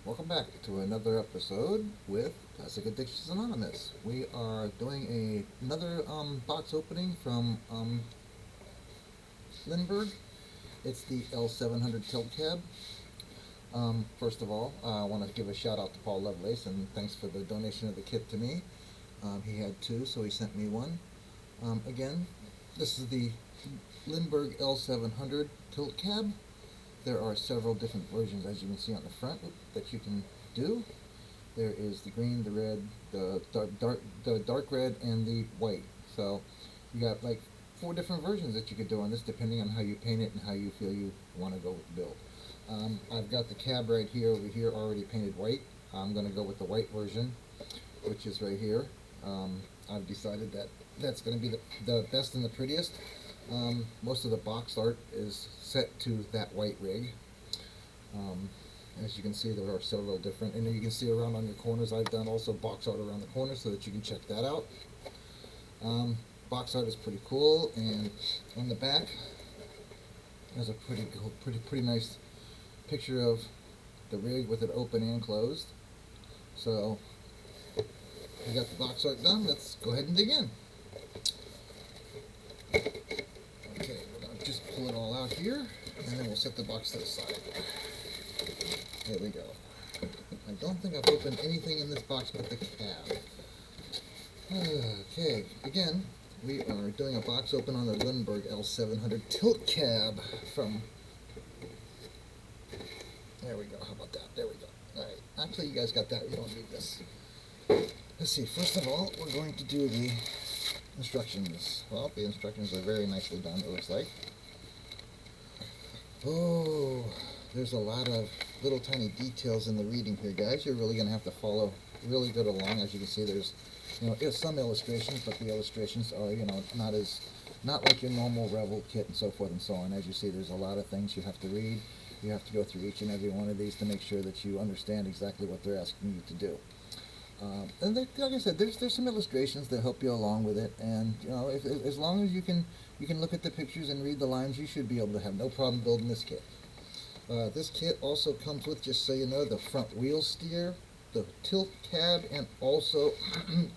Welcome back to another episode with Classic Addictions Anonymous. We are doing another box opening from Lindberg. It's the L700 tilt cab. First of all, I want to give a shout out to Paul Lovelace and thanks for the donation of the kit to me. He had two, so he sent me one. Again, this is the Lindberg L700 tilt cab. There are several different versions, as you can see on the front, that you can do. There is the green, the red, the dark red, and the white. So you got like four different versions that you could do on this, depending on how you paint it and how you feel you want to go with the build. I've got the cab right here over here already painted white. I'm going to go with the white version, which is right here. I've decided that that's going to be the best and the prettiest. Most of the box art is set to that white rig. As you can see, there are several different, and you can see around on your corners, I've done also box art around the corners so that you can check that out. Box art is pretty cool, and on the back, there's a pretty nice picture of the rig with it open and closed. So, we got the box art done. Let's go ahead and dig in. Okay, we're going to just pull it all out here, and then we'll set the box to the side. There we go. I don't think I've opened anything in this box but the cab. Okay, again, we are doing a box open on the Lindberg L700 tilt cab from... There we go, how about that? There we go. Alright, actually you guys got that, you don't need this. Let's see, first of all, we're going to do the instructions. Well, the instructions are very nicely done, it looks like. Oh, there's a lot of little tiny details in the reading here, guys. You're really going to have to follow really good along. As you can see, there's, some illustrations, but the illustrations are, not like your normal Revel kit and so forth and so on. As you see, there's a lot of things you have to read. You have to go through each and every one of these to make sure that you understand exactly what they're asking you to do. And like I said, there's some illustrations that help you along with it, and as long as you can look at the pictures and read the lines, you should be able to have no problem building this kit. This kit also comes with, just so you know, the front wheel steer, the tilt cab, and also,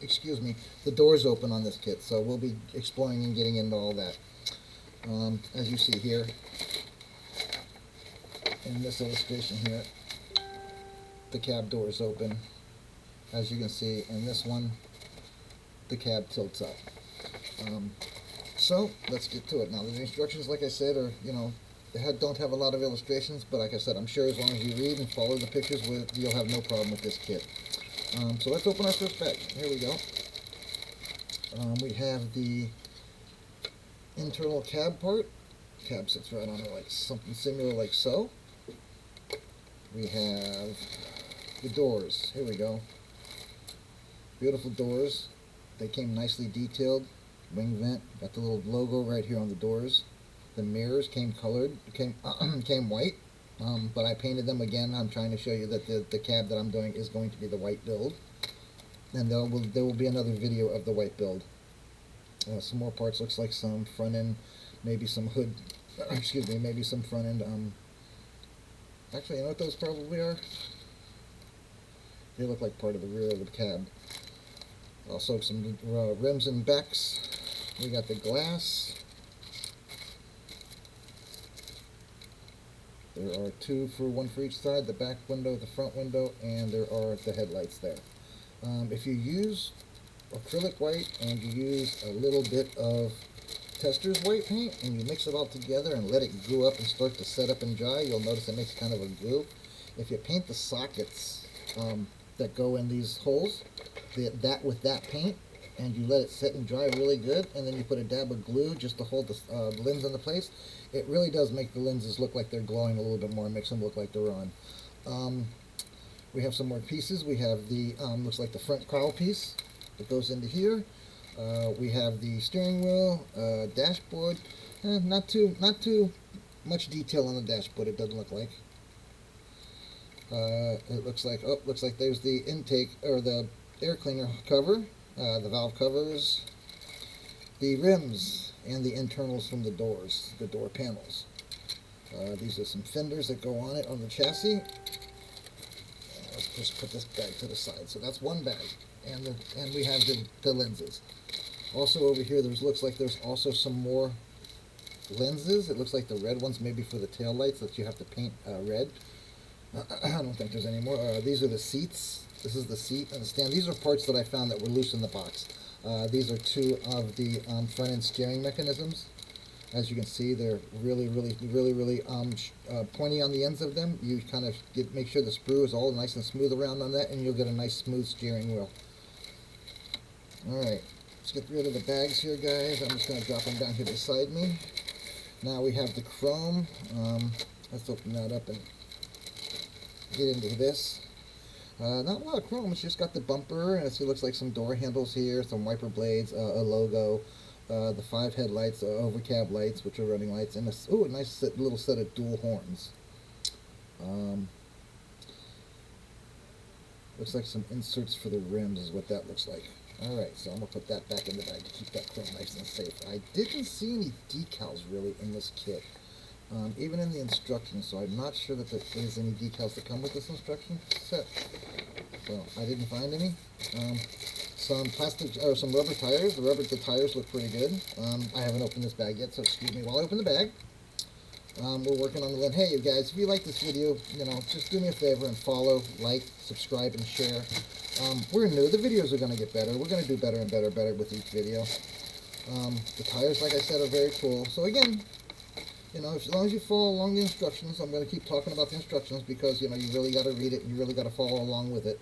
excuse me, the doors open on this kit. So we'll be exploring and getting into all that. As you see here, in this illustration here, the cab doors open. As you can see, in this one, the cab tilts up. So, let's get to it. Now, the instructions, like I said, are, they don't have a lot of illustrations, but like I said, I'm sure as long as you read and follow the pictures, you'll have no problem with this kit. So let's open our first bag. Here we go. We have the internal cab part. Cab sits right on it like something similar like so. We have the doors. Here we go. Beautiful doors. They came nicely detailed. Wing vent. Got the little logo right here on the doors. The mirrors came colored. Came white. But I painted them again. I'm trying to show you that the cab that I'm doing is going to be the white build. And there will be another video of the white build. Some more parts. Looks like some front end. Maybe some hood. Excuse me. Maybe some front end. Actually, you know what those probably are? They look like part of the rear of the cab. Also some rims and backs. We got the glass. There are one for each side, the back window, the front window, and there are the headlights there. If you use acrylic white and you use a little bit of tester's white paint and you mix it all together and let it glue up and start to set up and dry, you'll notice it makes kind of a glue. If you paint the sockets that go in these holes, with that paint, and you let it set and dry really good, and then you put a dab of glue just to hold the lens into place, it really does make the lenses look like they're glowing a little bit more and makes them look like they're on. We have some more pieces. We have the, looks like the front cowl piece that goes into here. We have the steering wheel, dashboard. Not too much detail on the dashboard, it doesn't look like. It looks like there's the intake, or the air cleaner cover, the valve covers, the rims, and the internals from the doors, the door panels. These are some fenders that go on it on the chassis. just put this bag to the side. So that's one bag, and we have the lenses. Also over here, looks like there's also some more lenses. It looks like the red ones maybe for the tail lights that you have to paint red. I don't think there's any more. These are the seats. This is the seat and the stand. These are parts that I found that were loose in the box. These are two of the front end steering mechanisms. As you can see, they're really pointy on the ends of them. You kind of make sure the sprue is all nice and smooth around on that, and you'll get a nice smooth steering wheel. Alright, let's get rid of the bags here, guys. I'm just going to drop them down here beside me. Now we have the chrome. Let's open that up and get into this. Not a lot of chrome. It's just got the bumper, and it looks like some door handles here, some wiper blades, a logo. The 5 headlights, overcab lights, which are running lights, and a nice little set of dual horns. Looks like some inserts for the rims is what that looks like. Alright, so I'm going to put that back in the bag to keep that chrome nice and safe. I didn't see any decals really in this kit, even in the instructions, so I'm not sure that there is any decals that come with this instruction set. So I didn't find any. Some plastic or some rubber tires. The tires look pretty good. I haven't opened this bag yet, so excuse me while I open the bag. We're working on the lid. Hey, you guys, if you like this video, just do me a favor and follow, like, subscribe, and share. We're new. The videos are going to get better. We're going to do better and better with each video. The tires, like I said, are very cool. So again, as long as you follow along the instructions, I'm going to keep talking about the instructions because, you really got to read it and you really got to follow along with it.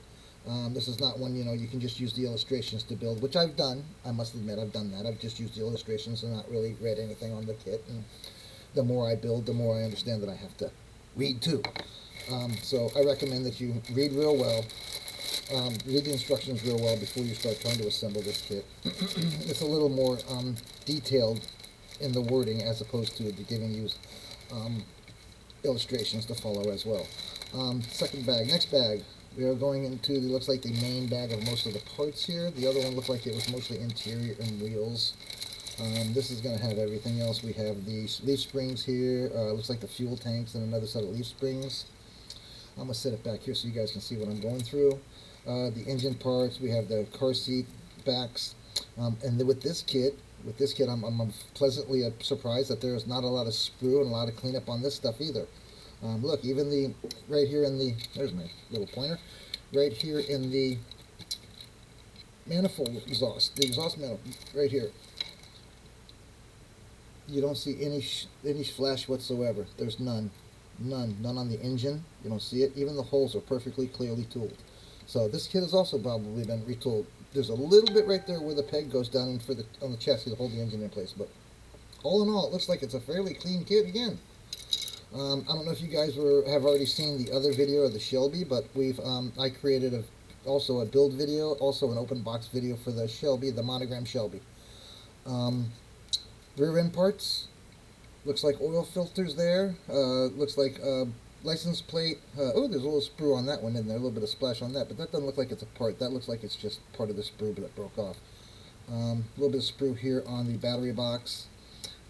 This is not one, you can just use the illustrations to build, which I've done. I must admit, I've done that. I've just used the illustrations and not really read anything on the kit. And the more I build, the more I understand that I have to read too. So I recommend that you read real well. Read the instructions real well before you start trying to assemble this kit. It's a little more detailed in the wording as opposed to giving you illustrations to follow as well. Second bag. Next bag. We are going into, it looks like the main bag of most of the parts here. The other one looked like it was mostly interior and wheels. This is going to have everything else. We have the leaf springs here. Looks like the fuel tanks and another set of leaf springs. I'm going to set it back here so you guys can see what I'm going through. The engine parts. We have the car seat backs. And then with this kit, I'm pleasantly surprised that there's not a lot of sprue and a lot of cleanup on this stuff either. Look, even right here in the, there's my little pointer, right here in the manifold exhaust, the exhaust manifold, right here, you don't see any flash whatsoever. There's none on the engine. You don't see it. Even the holes are perfectly clearly tooled. So this kit has also probably been retooled. There's a little bit right there where the peg goes down on the chassis to hold the engine in place, but all in all, it looks like it's a fairly clean kit again. I don't know if you guys have already seen the other video of the Shelby, but I created also a build video, also an open box video for the Shelby, the monogram Shelby. Rear end parts, looks like oil filters there, looks like license plate. Oh, there's a little sprue on that one in there, a little bit of splash on that, but that doesn't look like it's a part. That looks like it's just part of the sprue that broke off. A little bit of sprue here on the battery box.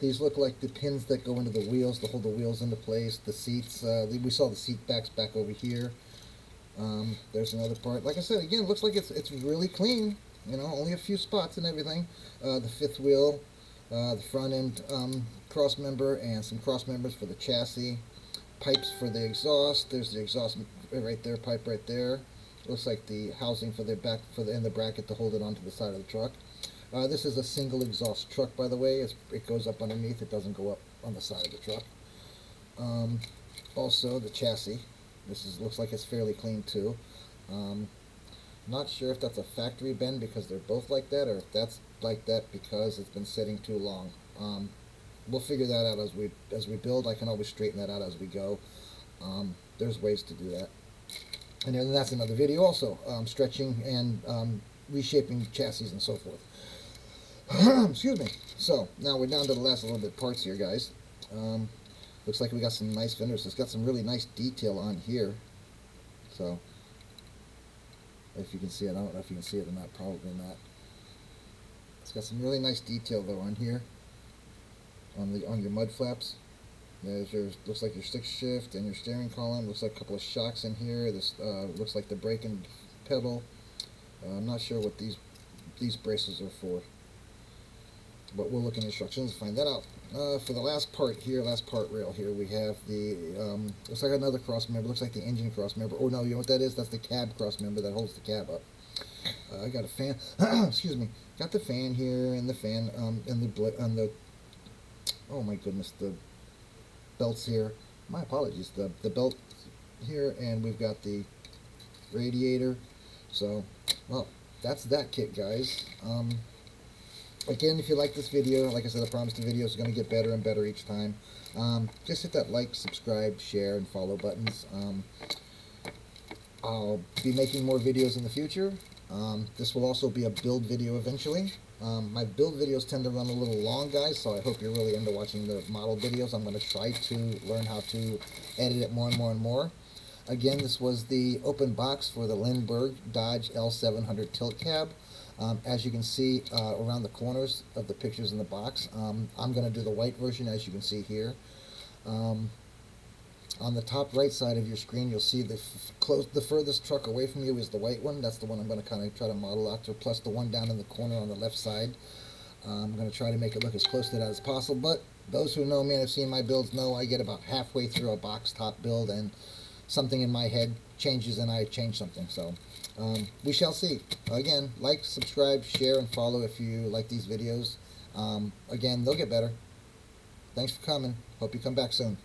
These look like the pins that go into the wheels to hold the wheels into place. The seats, we saw the seat backs back over here. There's another part. Like I said, again, it looks like it's really clean. Only a few spots and everything. The fifth wheel, the front end cross member, and some cross members for the chassis. Pipes for the exhaust. There's the exhaust right there, pipe right there. Looks like the housing for the back and the bracket to hold it onto the side of the truck. This is a single exhaust truck, by the way. It goes up underneath. It doesn't go up on the side of the truck. Also, the chassis. Looks like it's fairly clean, too. Not sure if that's a factory bend because they're both like that, or if that's like that because it's been sitting too long. We'll figure that out as we build. I can always straighten that out as we go. There's ways to do that. And then that's another video also, stretching and reshaping chassis and so forth. Excuse me. So now we're down to the last little bit parts here, guys. Looks like we got some nice fenders. It's got some really nice detail on here. So if you can see it, I don't know if you can see it or not. Probably not. It's got some really nice detail though on here, on your mud flaps. There's your, looks like your stick shift and your steering column. Looks like a couple of shocks in here. This looks like the brake and pedal. I'm not sure what these braces are for, but we'll look in instructions to find that out. For the last part here, last part rail here, we have the, looks like another cross member. Looks like the engine cross member. Oh no, you know what that is? That's the cab cross member that holds the cab up. I got a fan. Excuse me. Got the fan here and the fan and the oh my goodness, the belts here. My apologies. The belt here, and we've got the radiator. So, well, that's that kit, guys. Again, if you like this video, like I said, I promise the video is going to get better and better each time. Just hit that like, subscribe, share, and follow buttons. I'll be making more videos in the future. This will also be a build video eventually. My build videos tend to run a little long, guys, so I hope you're really into watching the model videos. I'm going to try to learn how to edit it more and more and more. Again, this was the open box for the Lindberg Dodge L700 tilt cab. As you can see around the corners of the pictures in the box, I'm going to do the white version, as you can see here. On the top right side of your screen, you'll see the furthest truck away from you is the white one. That's the one I'm going to kind of try to model after, plus the one down in the corner on the left side. I'm going to try to make it look as close to that as possible, but those who know me and have seen my builds know I get about halfway through a box top build and something in my head changes and I change something. So we shall see. Again, like, subscribe, share, and follow if you like these videos. Again, they'll get better. Thanks for coming. Hope you come back soon.